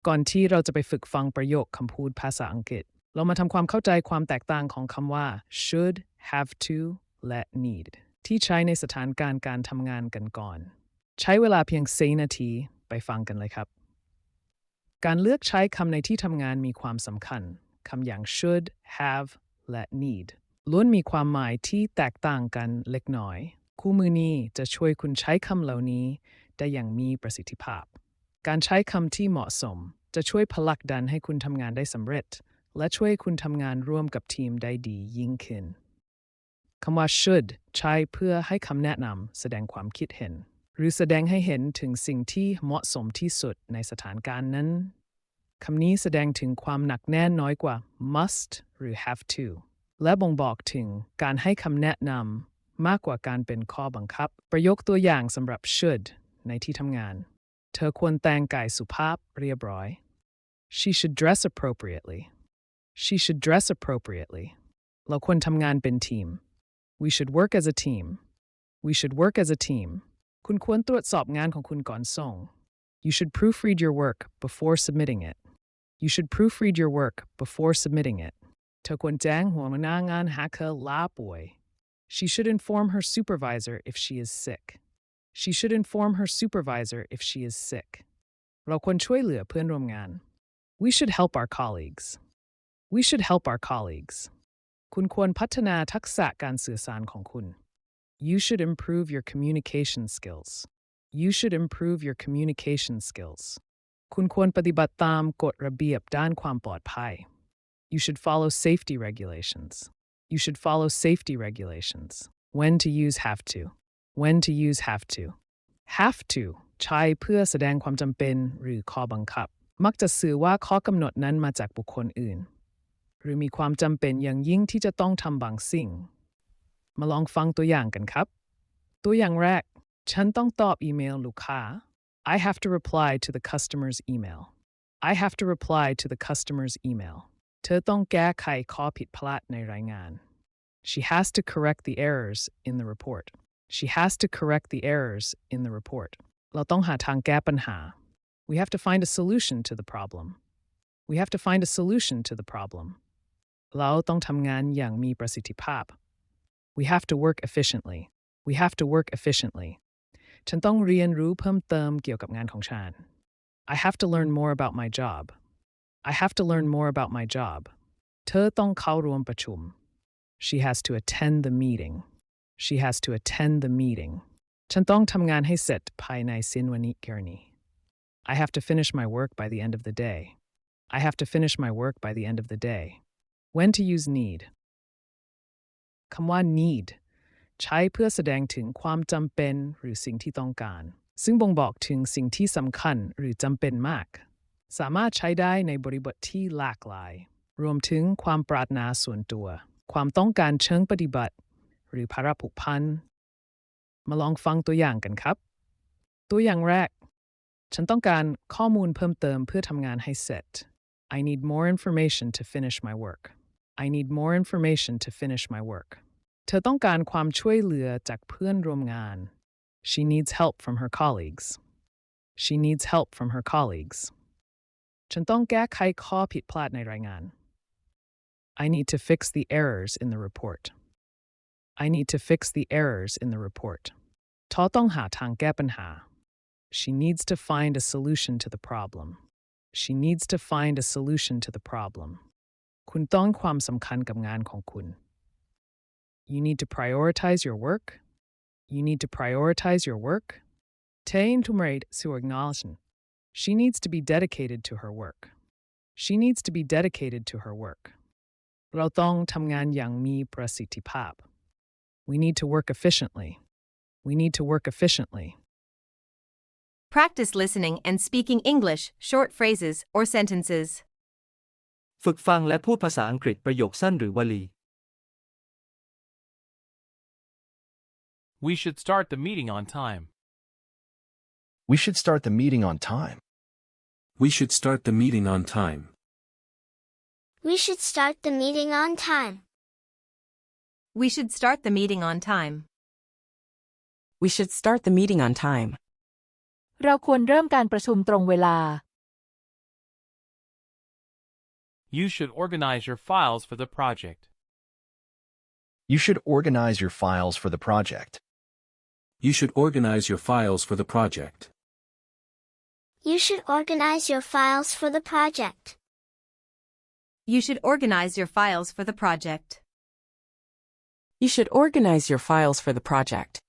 ก่อนที่เราจะไปฝึกฟังประโยคคำพูดภาษาอังกฤษเรามาทำความเข้าใจความแตกต่างของคำว่า should have to และ need ที่ใช้ในสถานการณ์การทำงานกันก่อนใช้เวลาเพียง4 นาทีไปฟังกันเลยครับการเลือกใช้คำในที่ทำงานมีความสำคัญคำอย่าง should have และ need ล้วนมีความหมายที่แตกต่างกันเล็กน้อยคู่มือนี้จะช่วยคุณใช้คำเหล่านี้ได้อย่างมีประสิทธิภาพการใช้คำที่เหมาะสมจะช่วยผลักดันให้คุณทำงานได้สำเร็จและช่วยคุณทำงานร่วมกับทีมได้ดียิ่งขึ้นคำว่า should ใช้เพื่อให้คำแนะนำแสดงความคิดเห็นหรือแสดงให้เห็นถึงสิ่งที่เหมาะสมที่สุดในสถานการณ์นั้นคำนี้แสดงถึงความหนักแน่นน้อยกว่า must หรือ have to และบ่งบอกถึงการให้คำแนะนำมากกว่าการเป็นข้อบังคับประโยคตัวอย่างสำหรับ should ในที่ทำงานเธอควรแต่งกายสุภาพเรียบร้อย She should dress appropriately. She should dress appropriately. เราควรทำงานเป็นทีม We should work as a team. We should work as a team. คุณควรตรวจสอบงานของคุณก่อนส่ง You should proofread your work before submitting it. You should proofread your work before submitting it. เธอควรแจ้งหัวหน้างานหากลาป่วย She should inform her supervisor if she is sick. She should inform her supervisor if she is sick. เราควรช่วยเหลือเพื่อนร่วมงาน We should help our colleagues. We should help our colleagues. คุณควรพัฒนาทักษะการสื่อสารของคุณ You should improve your communication skills. You should improve your communication skills. คุณควรปฏิบัติตามกฎระเบียบด้านความปลอดภัย You should follow safety regulations. You should follow safety regulations. When to use have to. When to use have to. Have to ใช้เพื่อแสดงความจำเป็นหรือข้อบังคับมักจะสื่อว่าข้อกำหนดนั้นมาจากบุคคลอื่นหรือมีความจำเป็นอย่างยิ่งที่จะต้องทำบางสิ่งมาลองฟังตัวอย่างกันครับตัวอย่างแรกฉันต้องตอบอีเมลลูกค้า I have to reply to the customer's email. I have to reply to the customer's email. เธอต้องแก้ไขข้อผิดพลาดในรายงาน She has to correct the errors in the report. She has to correct the errors in the report. เราต้องหาทางแก้ปัญหา We have to find a solution to the problem. We have to find a solution to the problem. เราต้องทำงานอย่างมีประสิทธิภาพ We have to work efficiently. We have to work efficiently. ฉันต้องเรียนรู้เพิ่มเติมเกี่ยวกับงานของฉัน I have to learn more about my job. I have to learn more about my job. เธอต้องเข้าร่วมประชุม She has to attend the meeting. She has to attend the meeting. ฉันต้องทำงานให้เสร็จภายในสิ้นวันนี้I have to finish my work by the end of the day. I have to finish my work by the end of the day. When to use need. คำว่า need ใช้เพื่อแสดงถึงความจำเป็นหรือสิ่งที่ต้องการซึ่งบ่งบอกถึงสิ่งที่สำคัญหรือจำเป็นมากสามารถใช้ได้ในบริบทที่หลากหลายรวมถึงความปรารถนาส่วนตัวความต้องการเชิงปฏิบัติหรือภาระผูกพันมาลองฟังตัวอย่างกันครับตัวอย่างแรกฉันต้องการข้อมูลเพิ่มเติมเพื่อทำงานให้เสร็จ I need more information to finish my work. I need more information to finish my work. เธอต้องการความช่วยเหลือจากเพื่อนร่วมงาน She needs help from her colleagues. She needs help from her colleagues. ฉันต้องแก้ไขข้อผิดพลาดในรายงาน I need to fix the errors in the report. I need to fix the errors in the report. เธอต้องหาทางแก้ปัญหาShe needs to find a solution to the problem. She needs to find a solution to the problem. คุณต้องความสำคัญกับงานของคุณ You need to prioritize your work. You need to prioritize your work. เธอต้องทุ่มเทสู่งาน She needs to be dedicated to her work. She needs to be dedicated to her work. เราต้องทำงานอย่างมีประสิทธิภาพ We need to work efficiently. We need to work efficiently. Practice listening and speaking English, short phrases or sentences. ฝึกฟังและพูดภาษาอังกฤษประโยคสั้นหรือวลี We should start the meeting on time. We should start the meeting on time. We should start the meeting on time. We should start the meeting on time. We should start the meeting on time. We should start the meeting on time. เราควรเริ่มการประชุมตรงเวลา You should organize your files for the project. You should organize your files for the project. You should organize your files for the project. You should organize your files for the project. You should organize your files for the project. You should organize your files for the project.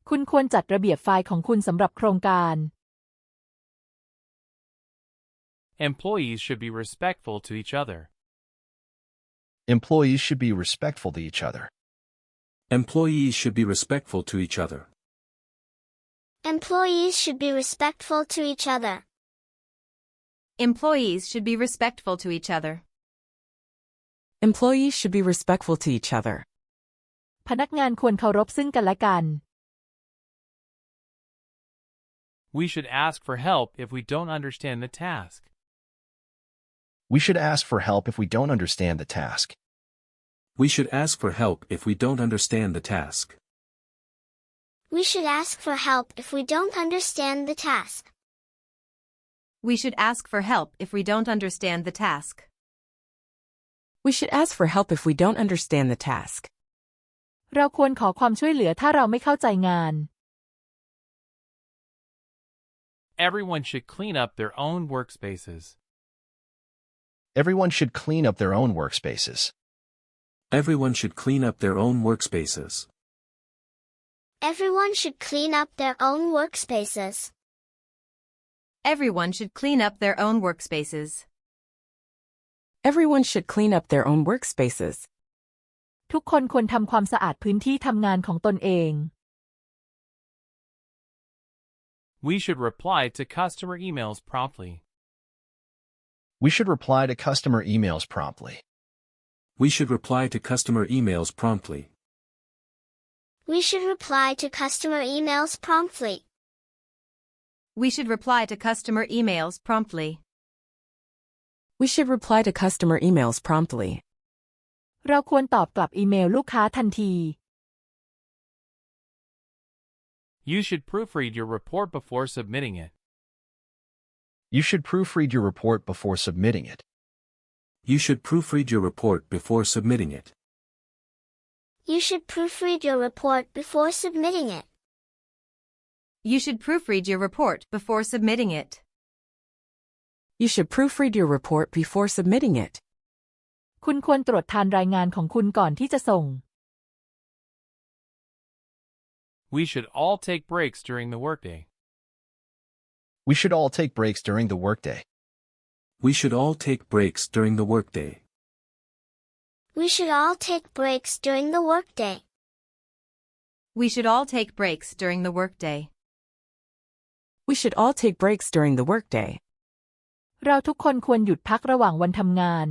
คุณควรจัดระเบียบไฟล์ของคุณสำหรับโครงการ Employees should be respectful to each other. Employees should be respectful to each other. Employees should be respectful to each other. Employees should be respectful to each other. Employees should be respectful to each other. Employees should be respectful to each other. พนักงานควรเคารพซึ่งกันและกัน We should ask for help if we don't understand the task. We should ask for help if we don't understand the task. We should ask for help if we don't understand the task. We should ask for help if we don't understand the task. We should ask for help if we don't understand the task. We should ask for help if we don't understand the task. เราควรขอความช่วยเหลือถ้าเราไม่เข้าใจงาน Everyone should clean up their own workspaces. Everyone should clean up their own workspaces. Everyone should clean up their own workspaces. Everyone should clean up their own workspaces. Everyone should clean up their own workspaces. Everyone should clean up their own workspaces. ทุกคนควรทำความสะอาดพื้นที่ทำงานของตนเอง We should reply to customer emails promptly. We should reply to customer emails promptly. We should reply to customer emails promptly. We should reply to customer emails promptly. We should reply to customer emails promptly. We should reply to customer emails promptly. เราควรตอบกลับอีเมลลูกค้าทันที You should proofread your report before submitting it. You should proofread your report before submitting it. You should proofread your report before submitting it. You should proofread your report before submitting it. You should proofread your report before submitting it. You should proofread your report before submitting it. คุณควรตรวจทานรายงานของคุณก่อนที่จะส่ง We should all take breaks during the workday. We should all take breaks during the workday. We should all take breaks during the workday. We should all take breaks during the workday. We should all take breaks during the workday. We should all take breaks during the workday. เราทุกคนควรหยุดพักระหว่างวันทำงาน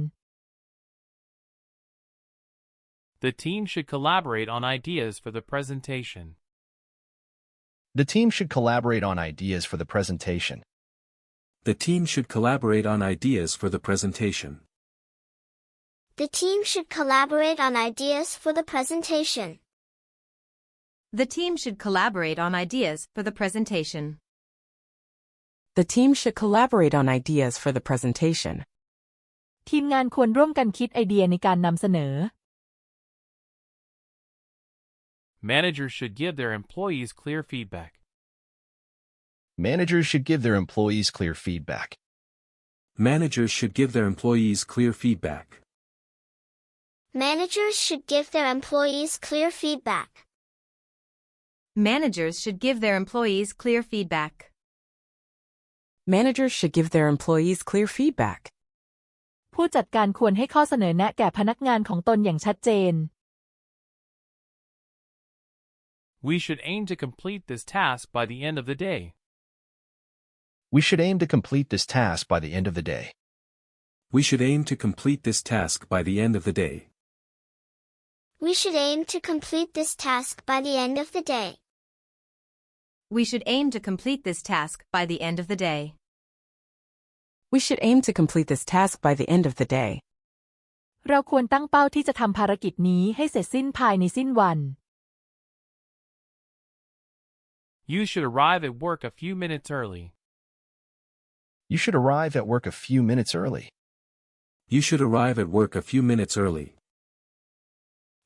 The team should collaborate on ideas for the presentation. The team should collaborate on ideas for the presentation. The team should collaborate on ideas for the presentation. The team should collaborate on ideas for the presentation. The team should collaborate on ideas for the presentation. The team should collaborate on ideas for the presentation. ทีมงานควรร่วมกันคิดไอเดียในการนำเสนอ Managers should give their employees clear feedback. Managers should give their employees clear feedback. Managers should give their employees clear feedback. Managers should give their employees clear feedback. Managers should give their employees clear feedback. Managers should give their employees clear feedback. ผู้จัดการควรให้ข้อเสนอแนะแก่พนักงานของตนอย่างชัดเจน We should aim to complete this task by the end of the day. We should aim to complete this task by the end of the day. We should aim to complete this task by the end of the day. We should aim to complete this task by the end of the day. We should aim to complete this task by the end of the day. We should aim to complete this task by the end of the day. เราควรตั้งเป้าที่จะทำภารกิจนี้ให้เสร็จสิ้นภายในสิ้นวัน You should arrive at work a few minutes early. You should arrive at work a few minutes early. You should arrive at work a few minutes early.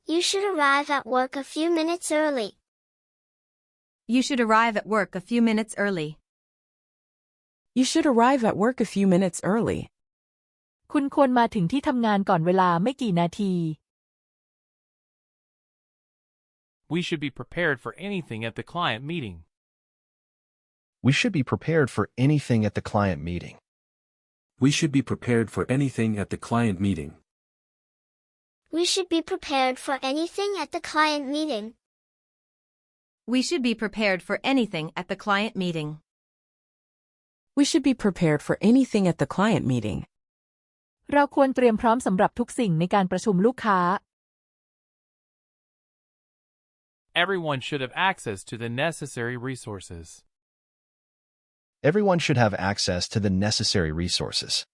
You should arrive at work a few minutes early. You should arrive at work a few minutes early. You should arrive at work a few minutes early. คุณควรมาถึงที่ทำงานก่อนเวลาไม่กี่นาที We should be prepared for anything at the client meeting. We should be prepared for anything at the client meeting. We should be prepared for anything at the client meeting. We should be prepared for anything at the client meeting. We should be prepared for anything at the client meeting. We should be prepared for anything at the client meeting. เราควรเตรียมพร้อมสำหรับทุกสิ่งในการประชุมลูกค้า Everyone should have access to the necessary resources. Everyone should have access to the necessary resources.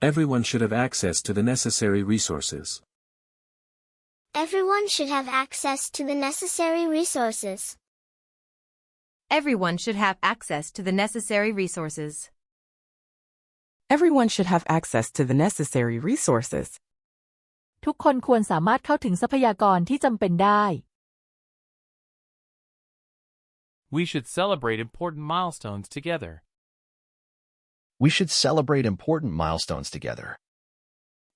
Everyone should have access to the necessary resources. Everyone should have access to the necessary resources. Everyone should have access to the necessary resources. Everyone should have access to the necessary resources. ทุกคนควรสามารถเข้าถึงทรัพยากรที่จำเป็นได้ We should celebrate important milestones together. We should celebrate important milestones together.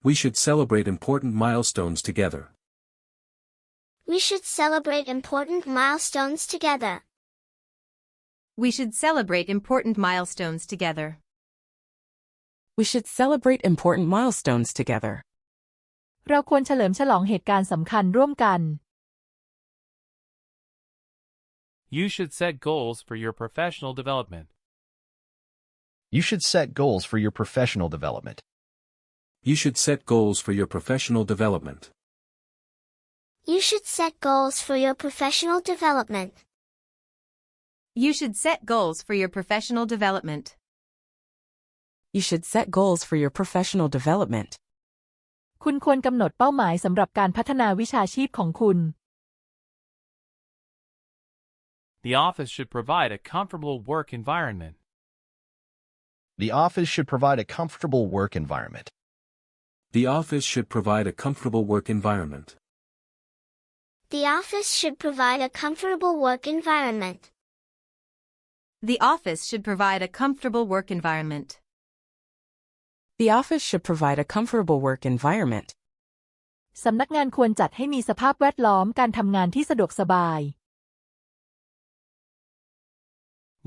We should celebrate important milestones together. We should celebrate important milestones together. We should celebrate important milestones together. We should celebrate important milestones together. เราควรเฉลิมฉลองเหตุการณ์สำคัญร่วมกัน You should set goals for your professional development. You should set goals for your professional development. You should set goals for your professional development. You should set goals for your professional development. You should set goals for your professional development. You should set goals for your professional development. คุณควรกำหนดเป้าหมายสำหรับการพัฒนาวิชาชีพของคุณ The office should provide a comfortable work environment. The office should provide a comfortable work environment. The office should provide a comfortable work environment. The office should provide a comfortable work environment. The office should provide a comfortable work environment. The office should provide a comfortable work environment. สำนักงานควรจัดให้มีสภาพแวดล้อมการทำงานที่สะดวกสบาย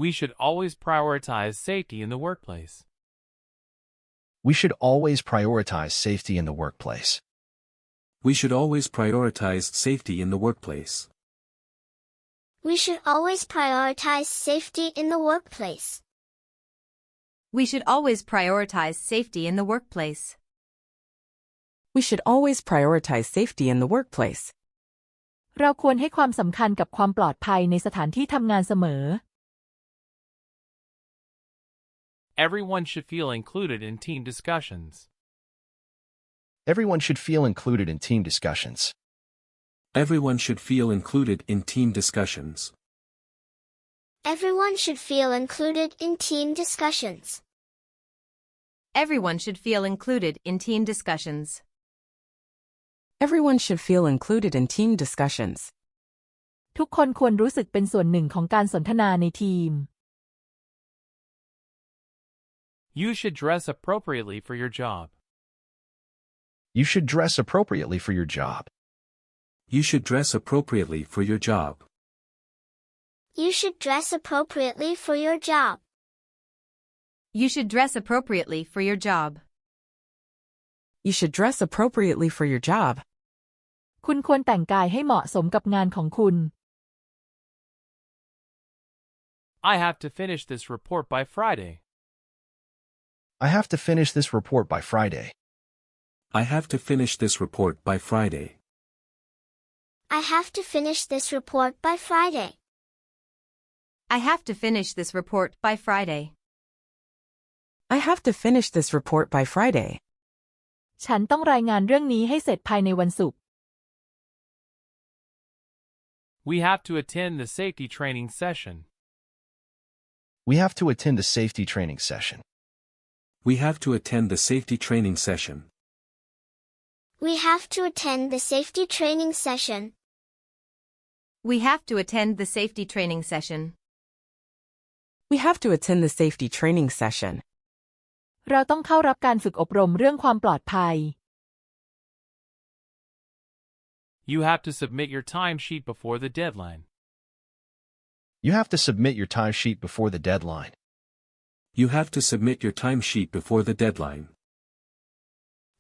We should always prioritize safety in the workplace. We should always prioritize safety in the workplace. We should always prioritize safety in the workplace. We should always prioritize safety in the workplace. We should always prioritize safety in the workplace. We should always prioritize safety in the workplace. เราควรให้ความสำคัญกับความปลอดภัยในสถานที่ทำงานเสมอ Everyone should feel included in team discussions. Everyone should feel included in team discussions. Everyone should feel included in team discussions. Everyone should feel included in team discussions. Everyone should feel included in team discussions. Everyone should feel included in team discussions. ทุกคนควรรู้สึกเป็นส่วนหนึ่งของการสนทนาในทีม You should dress appropriately for your job. You should dress appropriately for your job. You should dress appropriately for your job. You should dress appropriately for your job. You should dress appropriately for your job. You should dress appropriately for your job. คุณควรแต่งกายให้เหมาะสมกับงานของคุณ I have to finish this report by Friday. I have to finish this report by Friday. I have to finish this report by Friday. I have to finish this report by Friday. I have to finish this report by Friday. I have to finish this report by Friday. ฉันต้องรายงานเรื่องนี้ให้เสร็จภายในวันศุกร์ We have to attend the safety training session. We have to attend the safety training session. We have to attend the safety training session. We have to attend the safety training session. We have to attend the safety training session. We have to attend the safety training session. เราต้องเข้ารับการฝึกอบรมเรื่องความปลอดภัย You have to submit your timesheet before the deadline. You have to submit your timesheet before the deadline. You have to submit your timesheet before the deadline.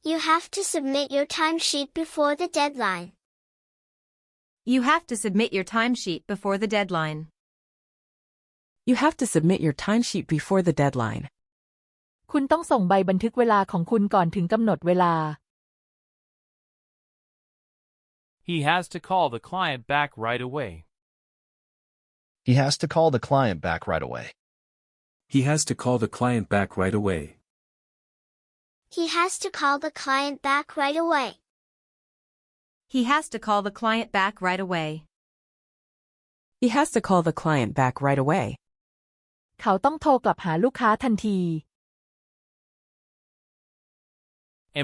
You have to submit your timesheet before the deadline. You have to submit your timesheet before the deadline. You have to submit your timesheet before the deadline. คุณต้องส่งใบบันทึกเวลาของคุณก่อนถึงกำหนดเวลา He has to call the client back right away. He has to call the client back right away. He has to call the client back right away. He has to call the client back right away. He has to call the client back right away. He has to call the client back right away. เขาต้องโทรกลับหาลูกค้าทันที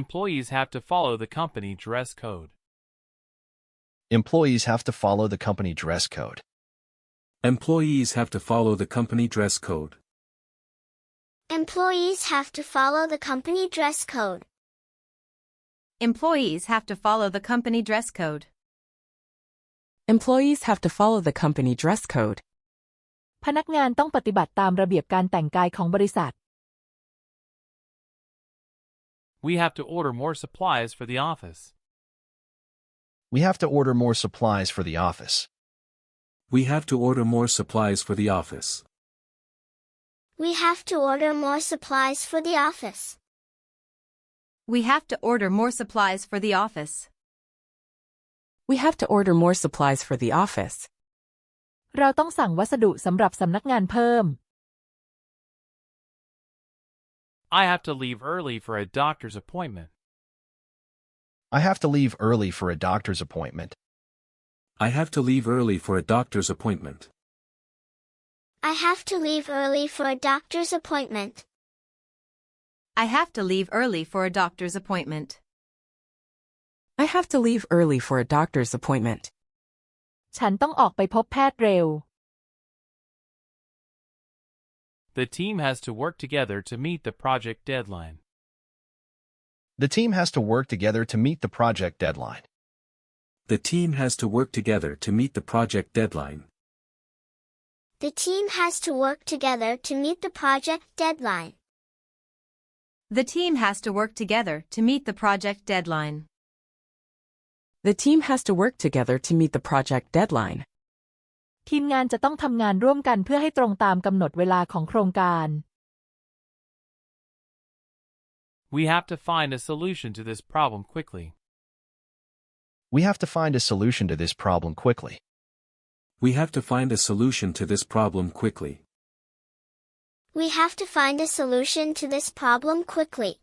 Employees have to follow the company dress code. Employees have to follow the company dress code. Employees have to follow the company dress code. Employees have to follow the company dress code. Employees have to follow the company dress code. Employees have to follow the company dress code. พนักงานต้องปฏิบัติตามระเบียบการแต่งกายของบริษัท We have to order more supplies for the office. We have to order more supplies for the office. We have to order more supplies for the office. We have to order more supplies for the office. We have to order more supplies for the office. We have to order more supplies for the office. เราต้องสั่งวัสดุสำหรับสำนักงานเพิ่ม I have to leave early for a doctor's appointment. I have to leave early for a doctor's appointment. I have to leave early for a doctor's appointment. I have to leave early for a doctor's appointment. I have to leave early for a doctor's appointment. I have to leave early for a doctor's appointment. ฉันต้องออกไปพบแพทย์เร็ว The team has to work together to meet the project deadline. The team has to work together to meet the project deadline. The team has to work together to meet the project deadline. The team has to work together to meet the project deadline. The team has to work together to meet the project deadline. The team has to work together to meet the project deadline. ทีมงานจะต้องทำงานร่วมกันเพื่อให้ตรงตามกำหนดเวลาของโครงการ We have to find a solution to this problem quickly. We have to find a solution to this problem quickly. We have to find a solution to this problem quickly. We have to find a solution to this problem quickly.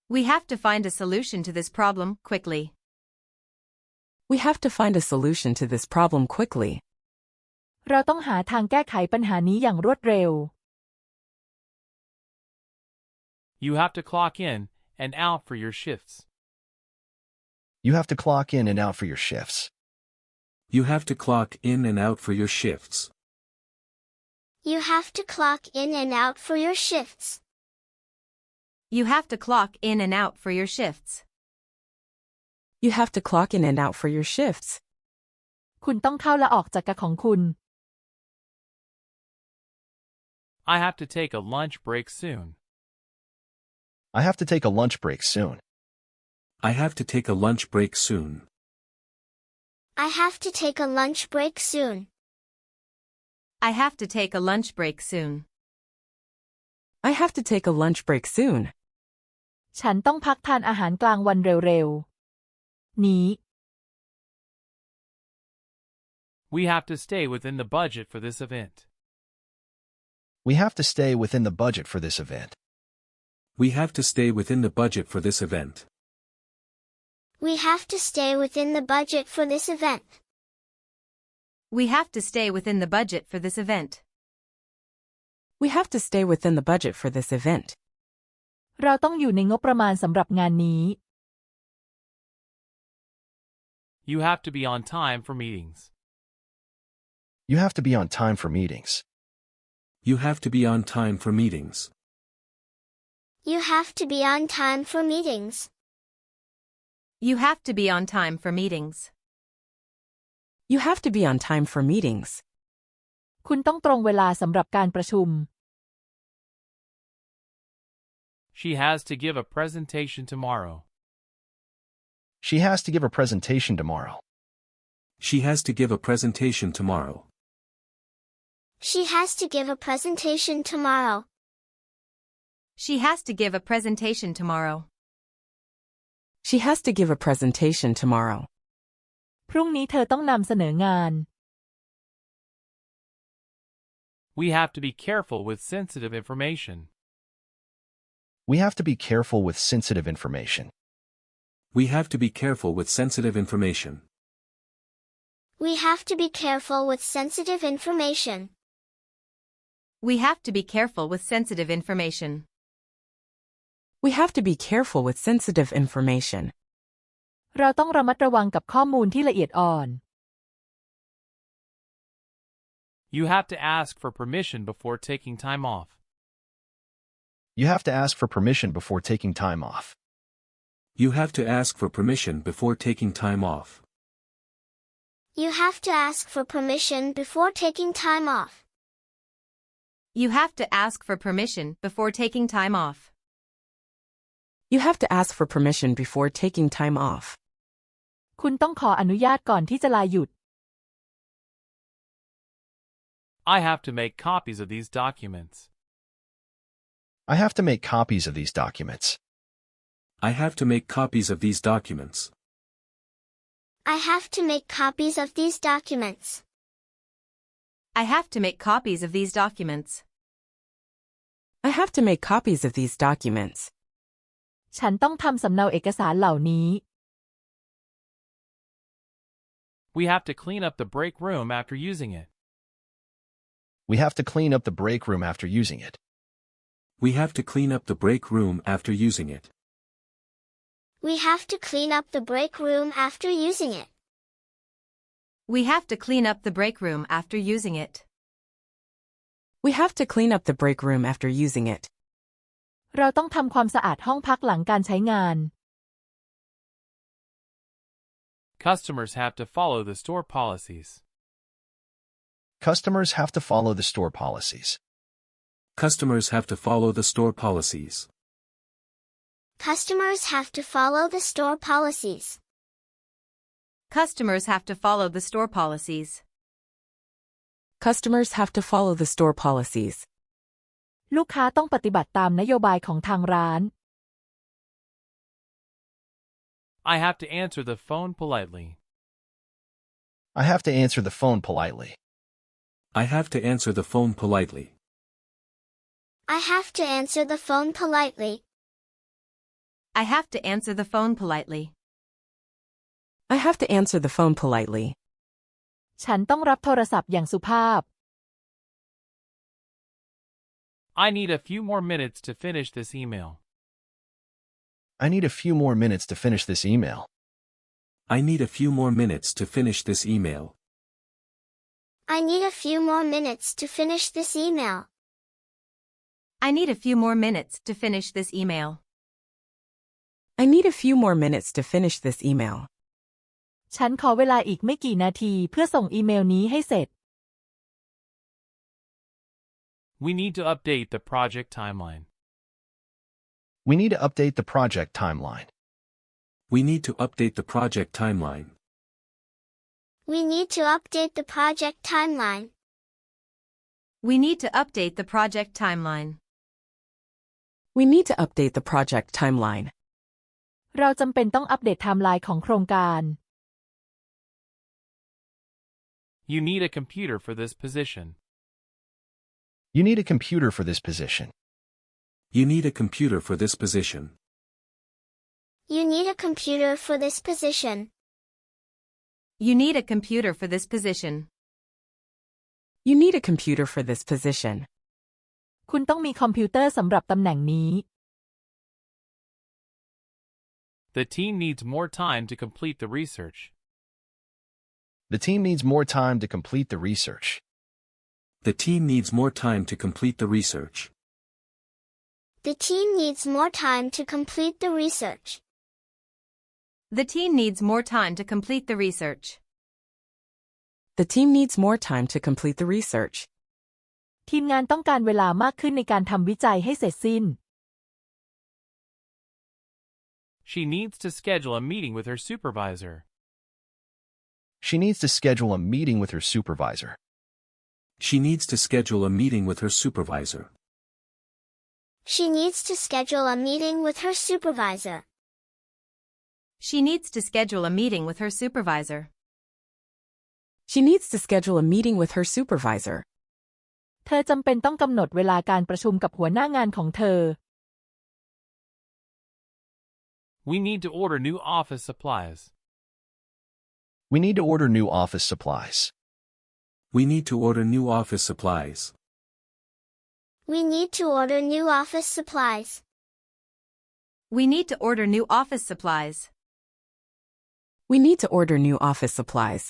We have to find a solution to this problem quickly. We have to find a solution to this problem quickly. เราต้องหาทางแก้ไขปัญหานี้อย่างรวดเร็ว You have to clock in and out for your shifts. You have to clock in and out for your shifts. You have to clock in and out for your shifts. You have to clock in and out for your shifts. You have to clock in and out for your shifts. You have to clock in and out for your shifts. คุณต้องเข้าและออกจากกะของคุณ I have to take a lunch break soon. I have to take a lunch break soon. I have to take a lunch break soon. I have to take a lunch break soon. I have to take a lunch break soon. I have to take a lunch break soon. ฉันต้องพักทานอาหารกลางวันเร็วๆ นี้ We have to stay within the budget for this event. We have to stay within the budget for this event. We have to stay within the budget for this event. We have to stay within the budget for this event. We have to stay within the budget for this event. We have to stay within the budget for this event. เราต้องอยู่ในงบประมาณสำหรับงานนี้ You have to be on time for meetings. You have to be on time for meetings. You have to be on time for meetings. You have to be on time for meetings. You have to be on time for meetings. You have to be on time for meetings. คุณต้องตรงเวลาสำหรับการประชุม She has to give a presentation tomorrow. She has to give a presentation tomorrow. She has to give a presentation tomorrow. She has to give a presentation tomorrow. She has to give a presentation tomorrow. She has to give a presentation tomorrow. พรุ่งนี้เธอต้องนำเสนองาน We have to be careful with sensitive information. We have to be careful with sensitive information. We have to be careful with sensitive information. We have to be careful with sensitive information. We have to be careful with sensitive information. We have to be careful with sensitive information. เราต้องระมัดระวังกับข้อมูลที่ละเอียดอ่อน You have to ask for permission before taking time off. You have to ask for permission before taking time off. You have to ask for permission before taking time off. You have to ask for permission before taking time off. You have to ask for permission before taking time off. You have to ask for permission before taking time off. คุณต้องขออนุญาตก่อนที่จะลาหยุด I have to make copies of these documents. I have to make copies of these documents. I have to make copies of these documents. I have to make copies of these documents. I have to make copies of these documents. I have to make copies of these documents. ฉันต้องทำสำเนาเอกสารเหล่านี้ We have to clean up the break room after using it. We have to clean up the break room after using it. We have to clean up the break room after using it. We have to clean up the break room after using it. We have to clean up the break room after using it. We have to clean up the break room after using it. เราต้องทำความสะอาดห้องพักหลังการใช้งาน Customers have to follow the store policies. Customers have to follow the store policies. Customers have to follow the store policies. Customers have to follow the store policies. Customers have to follow the store policies. Customers have to follow the store policies. ลูกค้าต้องปฏิบัติตามนโยบายของทางร้าน I have to answer the phone politely. I have to answer the phone politely. I have to answer the phone politely. I have to answer the phone politely. I have to answer the phone politely. I have to answer the phone politely. ฉันต้องรับโทรศัพท์อย่างสุภาพ I need a few more minutes to finish this email. I need a few more minutes to finish this email. I need a few more minutes to finish this email. I need a few more minutes to finish this email. I need a few more minutes to finish this email. I need a few more minutes to finish this email. ฉันขอเวลาอีกไม่กี่นาทีเพื่อส่งอีเมลนี้ให้เสร็จ We need to update the project timeline. We need to update the project timeline. We need to update the project timeline. We need to update the project timeline. We need to update the project timeline. We need to update the project timeline. เราจำเป็นต้องอัปเดตไทม์ไลน์ของโครงการ You need a computer for this position. You need a computer for this position. You need a computer for this position. You need a computer for this position. You need a computer for this position. You need a computer for this position. คุณต้องมีคอมพิวเตอร์สำหรับตำแหน่งนี้ The team needs more time to complete the research. The team needs more time to complete the research. The team needs more time to complete the research. The team needs more time to complete the research. The team needs more time to complete the research. The team needs more time to complete the research. ทีมงานต้องการเวลามากขึ้นในการทำวิจัยให้เสร็จสิ้น She needs to schedule a meeting with her supervisor. She needs to schedule a meeting with her supervisor. She needs to schedule a meeting with her supervisor. She needs to schedule a meeting with her supervisor. She needs to schedule a meeting with her supervisor. She needs to schedule a meeting with her supervisor. เธอจำเป็นต้องกำหนดเวลาการประชุมกับหัวหน้างานของเธอ We need to order new office supplies. We need to order new office supplies. We need to order new office supplies. We need to order new office supplies. We need to order new office supplies. We need to order new office supplies.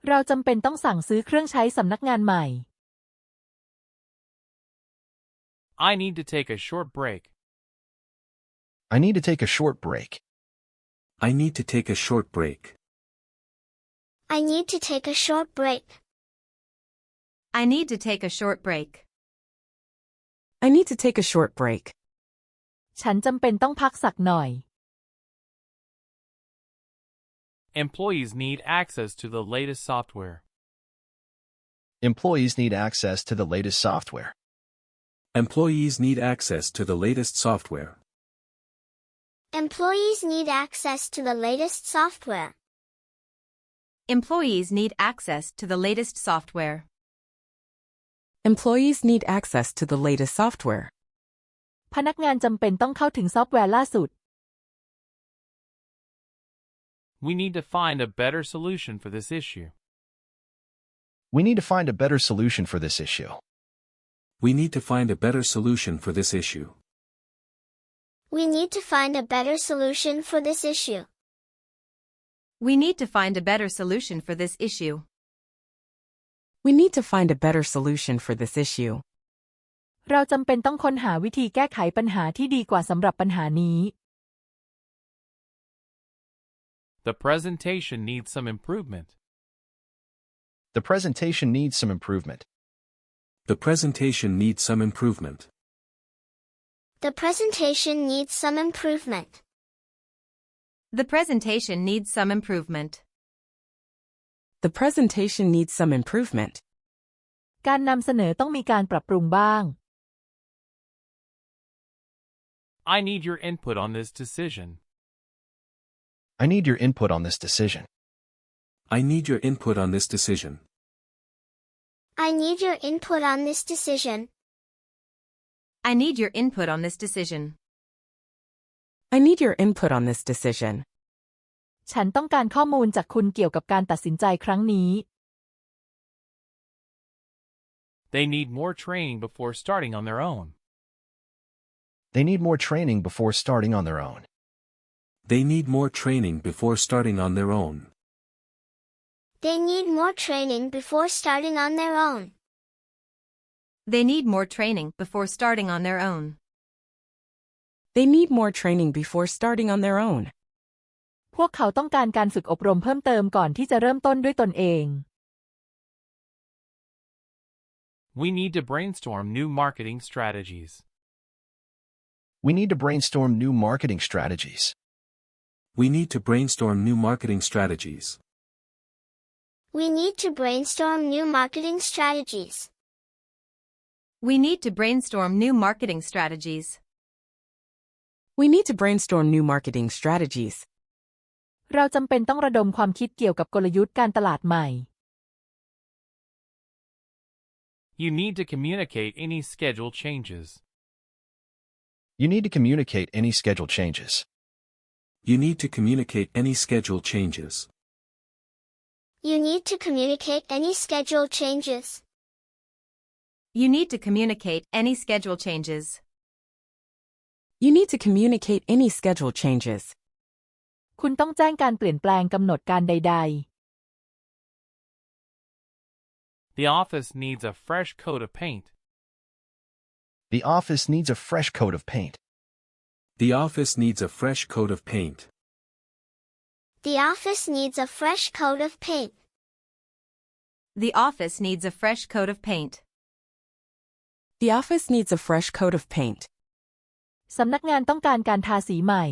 เราจำเป็นต้องสั่งซื้อเครื่องใช้สำนักงานใหม่ I need to take a short break. I need to take a short break. I need to take a short break. I need to take a short break. I need to take a short break. I need to take a short break. ฉันจำเป็นต้องพักสักหน่อย Employees need access to the latest software. Employees need access to the latest software. Employees need access to the latest software. Employees need access to the latest software. Employees need access to the latest software. Employees need access to the latest software. พนักงานจำเป็นต้องเข้าถึงซอฟต์แวร์ล่าสุด We need to find a better solution for this issue. We need to find a better solution for this issue. We need to find a better solution for this issue. We need to find a better solution for this issue. We need to find a better solution for this issue. We need to find a better solution for this issue. เราจำเป็นต้องค้นหาวิธีแก้ไขปัญหาที่ดีกว่าสำหรับปัญหานี้ The presentation needs some improvement. The presentation needs some improvement. The presentation needs some improvement. The presentation needs some improvement. The presentation needs some improvement. The presentation needs some improvement. การนำเสนอต้องมีการปรับปรุงบ้าง I need your input on this decision. I need your input on this decision. I need your input on this decision. I need your input on this decision. I need your input on this decision. I need your input on this decision. ฉันต้องการข้อมูลจากคุณเกี่ยวกับการตัดสินใจครั้งนี้ They need more training before starting on their own. They need more training before starting on their own. They need more training before starting on their own. They need more training before starting on their own. They need more training before starting on their own. They need more training before starting on their own. พวกเขาต้องการการฝึกอบรมเพิ่มเติมก่อนที่จะเริ่มต้นด้วยตนเอง We need to brainstorm new marketing strategies. We need to brainstorm new marketing strategies. We need to brainstorm new marketing strategies. We need to brainstorm new marketing strategies. We need to brainstorm new marketing strategies. We need to brainstorm new marketing strategies. เราจำเป็นต้องระดมความคิดเกี่ยวกับกลยุทธ์การตลาดใหม่ You need to communicate any schedule changes. You need to communicate any schedule changes. You need to communicate any schedule changes. You need to communicate any schedule changes. You need to communicate any schedule changes. You need to communicate any schedule changes. คุณต้องแจ้งการเปลี่ยนแปลงกำหนดการใด The office needs a fresh coat of paint. The office needs a fresh coat of paint. The office needs a fresh coat of paint. The office needs a fresh coat of paint. The office needs a fresh coat of paint. The office needs a fresh coat of paint. ๆ สำนักงานต้องการการทาสีใหม่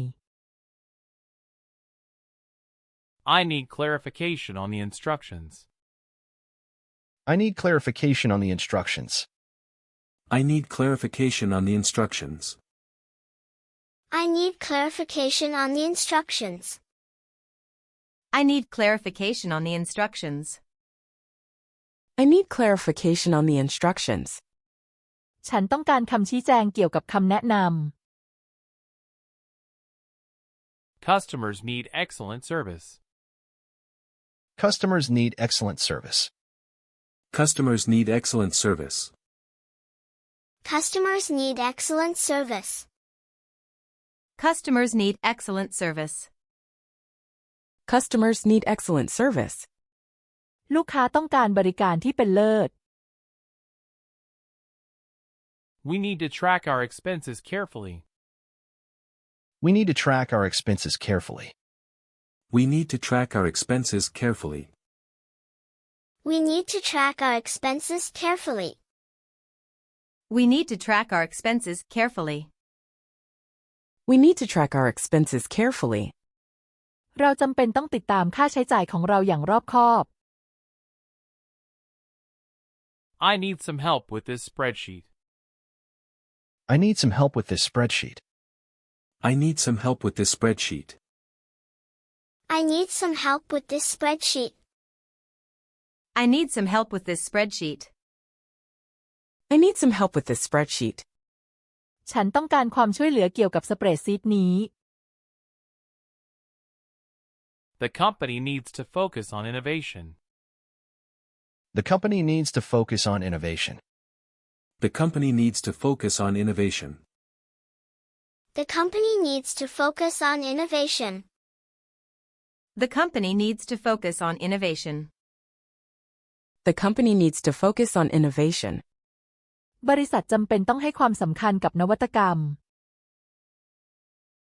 I need clarification on the instructions. I need clarification on the instructions. I need clarification on the instructions. I need clarification on the instructions. I need clarification on the instructions. I need clarification on the instructions. ฉันต้องการคำชี้แจงเกี่ยวกับคำแนะน Customers need excellent service. Customers need excellent service. Customers need excellent service. Customers need excellent service. Customers need excellent service. Customers need excellent service. ำ ลูกค้าต้องการบริการที่เป็นเลิศ We need to track our expenses carefully. We need to track our expenses carefully. We need to track our expenses carefully. We need to track our expenses carefully. We need to track our expenses carefully. We need to track our expenses carefully. เราจำเป็นต้องติดตามค่าใช้จ่ายของเราอย่างรอบคอบ I need some help with this spreadsheet. I need some help with this spreadsheet. I need some help with this spreadsheet. I need some help with this spreadsheet. I need some help with this spreadsheet. I need some help with this spreadsheet. ฉันต้องการความช่วยเหลือเกี่ยวกับสเปรดซีทนี้ The company needs to focus on innovation. The company needs to focus on innovation. The company needs to focus on innovation. The company needs to focus on innovation. The company needs to focus on innovation. The company needs to focus on innovation. บริษัทจำเป็นต้องให้ความสำคัญกับนวัตกรรม